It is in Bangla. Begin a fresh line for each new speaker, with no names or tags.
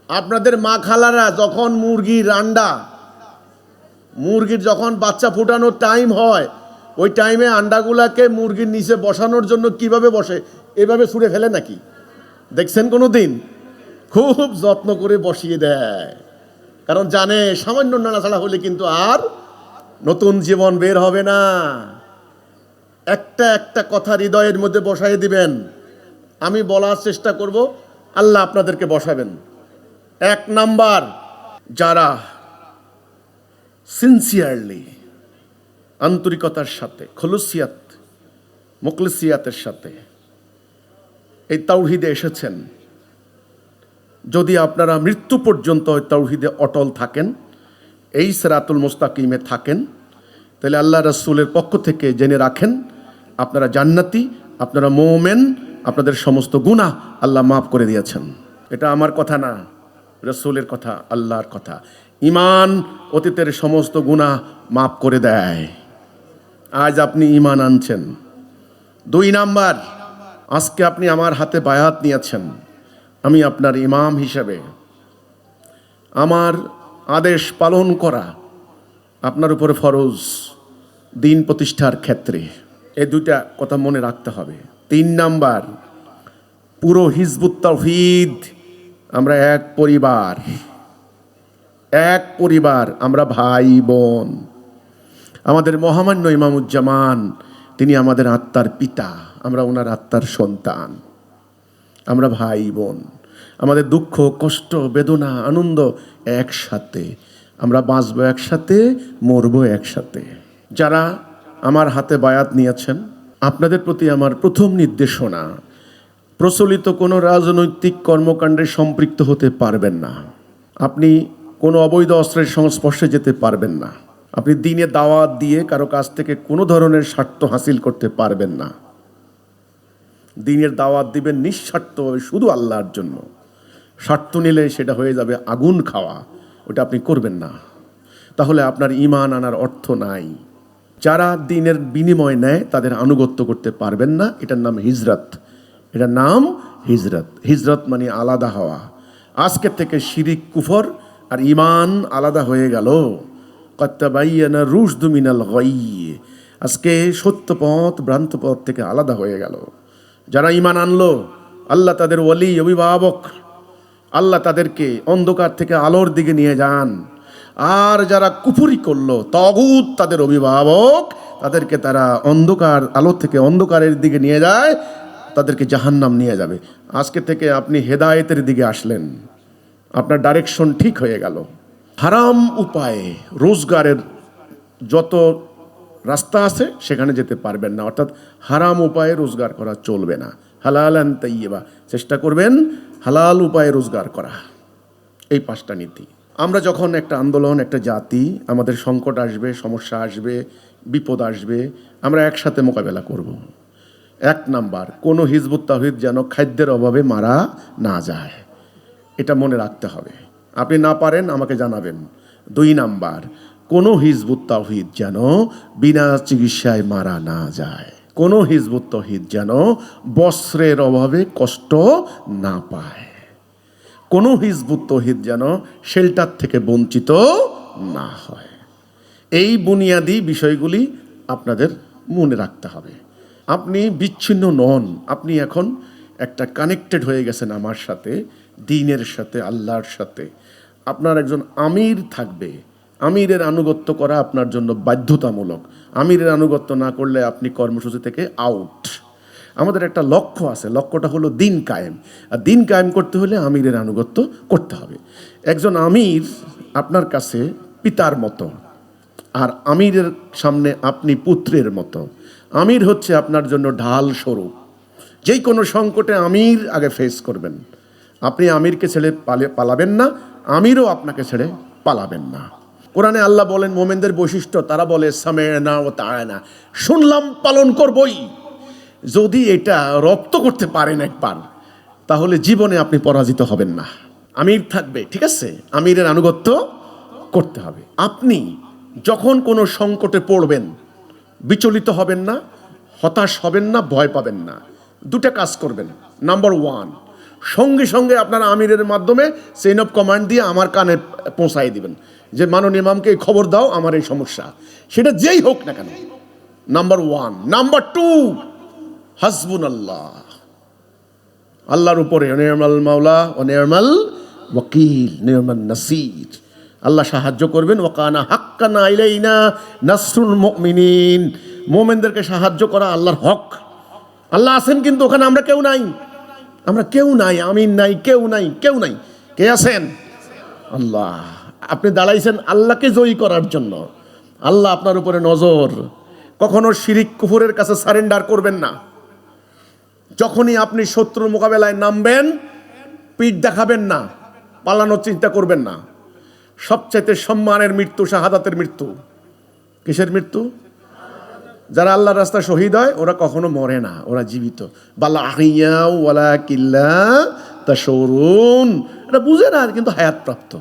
আপনাদের মা খালারা যখন মুরগির যখন বাচ্চা ফোটানোর টাইম হয়, ওই টাইমে আন্ডাগুলাকে মুরগির নিচে বসানোর জন্য কিভাবে বসে, এভাবে ছুঁড়ে ফেলে নাকি দেখছেন কোনো দিন? খুব যত্ন করে বসিয়ে দেয়, কারণ জানে সামান্য নাড়াচাড়া হলে কিন্তু আর নতুন জীবন বের হবে না। একটা একটা কথা হৃদয়ের মধ্যে বসাই দিবেন। আমি বলার চেষ্টা করব, আল্লাহ আপনাদেরকে বসাবেন। 1 নাম্বার, যারা সিনসিয়ারলি, আন্তরিকতার সাথে, খলুসিয়াত মুখলিসিয়াতের সাথে এই তাওহীদে এসেছেন, যদি আপনারা মৃত্যু পর্যন্ত ওই তাওহীদে অটল থাকেন, এই সিরাতুল মুস্তাকিমে থাকেন, তাহলে আল্লাহ রাসূলের পক্ষ থেকে জেনে রাখেন আপনারা জান্নাতি, আপনারা মুমিন, আপনাদের সমস্ত গুনাহ আল্লাহ মাফ করে দিয়েছেন। এটা আমার কথা না, রাসূলের কথা, আল্লাহর কথা। ঈমান অতীতের সমস্ত গুনাহ মাফ করে দেয়। আজ আপনি ঈমান আনছেন। 2 নাম্বার, আজকে আপনি আমার হাতে বায়াত নিয়েছেন। আমি আপনার ইমাম হিসেবে আমার আদেশ পালন করা আপনার উপরে ফরজ, দিন প্রতিষ্ঠার ক্ষেত্রে। এই 2টা কথা মনে রাখতে হবে। 3 নাম্বার, পুরো হিজবুত তাওহীদ আমরা এক পরিবার, আমরা ভাই বোন। আমাদের মহামান্য ইমামুজ্জামান তিনি আমাদের আত্মার পিতা, আমরা ওনার আত্মার সন্তান, আমরা ভাই বোন। আমাদের দুঃখ, কষ্ট, বেদনা, আনন্দ একসাথে, আমরা বাঁচবো একসাথে, মরবো একসাথে। যারা আমার হাতে বায়াত নিয়েছেন, আপনাদের প্রতি আমার প্রথম নির্দেশনা, প্রচলিত কোনো রাজনৈতিক কর্মকাণ্ডে সম্পৃক্ত হতে পারবেন না। আপনি কোনো অবৈধ অস্ত্রের সংস্পর্শে যেতে পারবেন না। আপনি দ্বীনে দাওয়াত দিয়ে কারো কাছ থেকে কোনো ধরনের স্বার্থ হাসিল করতে পারবেন না। দ্বীনের দাওয়াত দিবেন নিঃস্বার্থভাবে, শুধু আল্লাহর জন্য। স্বার্থ নিলে সেটা হয়ে যাবে আগুন খাওয়া, ওটা আপনি করবেন না। তাহলে আপনার ঈমান আনার অর্থ নাই। যারা দ্বীনের বিনিময় নেয় তাদের আনুগত্য করতে পারবেন না। এটার নাম হিজরত। এটার নাম হিজরত। হিজরত মানে আলাদা হওয়া। আজকের থেকে শিরিক, কুফর আর ঈমান আলাদা হয়ে গেল। ক্বাদ তাবায়্যানা রুশদু মিনাল গায়্য। আজকে সত্য পথ ভ্রান্ত পথ থেকে আলাদা হয়ে গেল। যারা ঈমান আনলো, আল্লাহ তাদের ওয়ালি, অভিভাবক। আল্লাহ তাদেরকে অন্ধকার থেকে আলোর দিকে নিয়ে যান। আর যারা কুফরি করলো, তাগুত তাদের অভিভাবক, তাদেরকে তারা আলো থেকে অন্ধকারের দিকে নিয়ে যায়, তাদেরকে জাহান্নাম নিয়ে যাবে। আজকে থেকে আপনি হেদায়েতের দিকে আসলেন, আপনার ডাইরেকশন ঠিক হয়ে গেল। হারাম উপায়ে রোজগারের যত রাস্তা আছে সেখানে যেতে পারবেন না, অর্থাৎ হারাম উপায়ে রোজগার করা চলবে না। হালালান তাইয়্যিবা, চেষ্টা করবেন হালাল উপায়ে রোজগার করা। এই 5টা নীতি। আমরা যখন একটা আন্দোলন, একটা জাতি, আমাদের সংকট আসবে, সমস্যা আসবে, বিপদ আসবে, আমরা একসাথে মোকাবেলা করব। 1 নাম্বার, কোনো হিজবুত তাওহীদ যেন খাদ্যের অভাবে মারা না যায়, এটা মনে রাখতে হবে। আপনি না পারেন আমাকে জানাবেন। 2 নাম্বার, কোনো হিজবুত তাওহীদ যেন বিনা চিকিৎসায় মারা না যায়। কোনো হিজবুত তাওহীদ যেন বস্ত্রের অভাবে কষ্ট না পায়। কোনো হিজবুত তাওহীদ যেন শেল্টার থেকে বঞ্চিত না হয়। এই বুনিয়াদি বিষয়গুলি আপনাদের মনে রাখতে হবে। আপনি বিচ্ছিন্ন নন, আপনি এখন একটা কানেক্টেড হয়ে গেছেন আমার সাথে, দ্বীনের সাথে, আল্লাহর সাথে। আপনার একজন আমির থাকবে, আমিরের আনুগত্য করা আপনার জন্য বাধ্যতামূলক। আমিরের আনুগত্য না করলে আপনি কর্মসূচি থেকে আউট। আমাদের একটা লক্ষ্য আছে, লক্ষ্যটা হলো দ্বীন কায়েম। আর দ্বীন কায়েম করতে হলে আমিরের আনুগত্য করতে হবে। একজন আমির আপনার কাছে পিতার মতো, আর আমিরের সামনে আপনি পুত্রের মতো। আমির হচ্ছে আপনার জন্য ঢাল স্বরূপ। যেই কোনো সংকটে আমির আগে ফেস করবেন। আপনি আমিরকে ছেড়ে পালাবেন না, আমিরও আপনাকে ছেড়ে পালাবেন না। কোরআনে আল্লাহ বলেন মোমেনদের বৈশিষ্ট্য, তারা বলে সামেনা ও তাআনা, শুনলাম পালন করবই। যদি এটা রপ্ত করতে পারেন একবার, তাহলে জীবনে আপনি পরাজিত হবেন না। আমির থাকবে, ঠিক আছে, আমিরের আনুগত্য করতে হবে। আপনি যখন কোনো সংকটে পড়বেন, বিচলিত হবেন না, হতাশ হবেন না, ভয় পাবেন না। 2টা কাজ করবেন। নাম্বার 1, সঙ্গে সঙ্গে আপনার আমিরের মাধ্যমে চেইন অফ কমান্ড দিয়ে আমার কানে পৌঁছাই দিবেন যে মাননীয় ইমামকে এই খবর দাও, আমার এই সমস্যা, সেটা যেই হোক না কেন। নাম্বার 1। নাম্বার 2, হাসবুনাল্লাহ, আল্লাহর উপরে নির্মাল মাওলা ও নির্মাল ওয়াকিল, নির্মাল নাসির, আল্লাহ সাহায্য করবেন। ওয়াকানা হাক্কানা আলাইনা নাসরুল মুমিনিন, মুমিনদেরকে সাহায্য করা আল্লাহর হক। আল্লাহ আছেন কিন্তু ওখানে আমরা কেউ নাই, আমরা কেউ নাই, আমিন নাই, কেউ নাই, কেউ নাই। কে আছেন? আল্লাহ। আপনি দাঁড়াইছেন আল্লাহকে জয়ী করার জন্য। আল্লাহ আপনার উপরে নজর। কখনো শিরিক কুফরের কাছে সারেন্ডার করবেন না। যখনই আপনি শত্রুর মোকাবেলায় নামবেন, পিঠ দেখাবেন না, পালানোর চিন্তা করবেন না। সবচাইতে সম্মানের মৃত্যু শাহাদাতের মৃত্যু। কিসের মৃত্যু? যারা আল্লাহর রাস্তায় শহীদ হয় ওরা কখনো মরে না, ওরা জীবিত। বাল আহিয়া ওয়ালাকিল্লা তাশউরুন, এটা বুঝে না কিন্তু হায়াত প্রাপ্ত।